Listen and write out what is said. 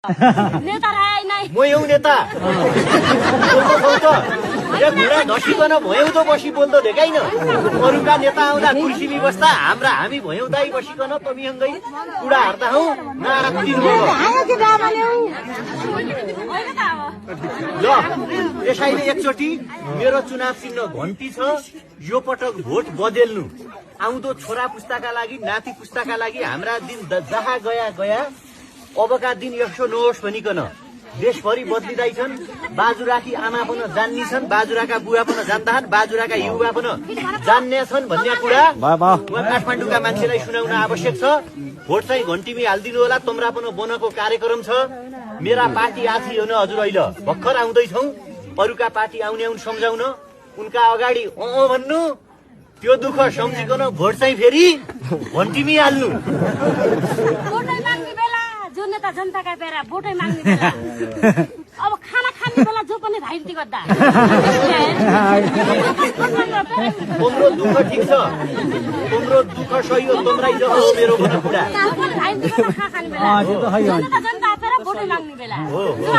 नेता रहे नै म यौ नेता घुँडा धसिकन भयौ त बसी बोल्दो देखाइन अरूका नेता आउँदा कुर्सी व्यवस्था हाम्रा हामी भयौ दाइ बसिकन तमीसँगै कुडा हार्दा हौ नारा कुदिनु ल यसैले एकचोटि मेरो चुनाव चिन्ह घन्टी छ यो पटक भोट बदल्नु आउँदो छोरा पुस्ताका लागि नाति पुस्ताका लागि हाम्रा दिन जहाँ गया गया अबका दिन यसो नहोस् भनिकन देशभरि बदलिँदैछन् बाजुराकी आमा पनि जान्ने छन् बाजुराका बुवा पनि जान्दछन् बाजुराका युवा पनि जान्ने छन् भन्ने कुरा काठमाडौँका मान्छेलाई सुनाउन आवश्यक छ भोट चाहिँ घन्टीमै हालिदिनु होला तम्रा पनि बनको कार्यक्रम छ मेरा पार्टी आथी हुन हजुर अहिले भर्खर आउँदैछौ अरूका पार्टी आउने सम्झाउन उनका अगाडि भन्नु त्यो दुःख सम्झिकन भोट चाहिँ फेरि घन्टीमै हाल्नु नेता जनताका बेला भोटै माग्ने बेला अब खाना खाने बेला जो पनि राजनीति गर्दा तिम्रो दुःख ठिक छ तिम्रो दुःख सही हो तम्रै जस्तो मेरो कुरा राजनीति गर्दा खाना खाने बेला जनता बेला भोटै माग्ने बेला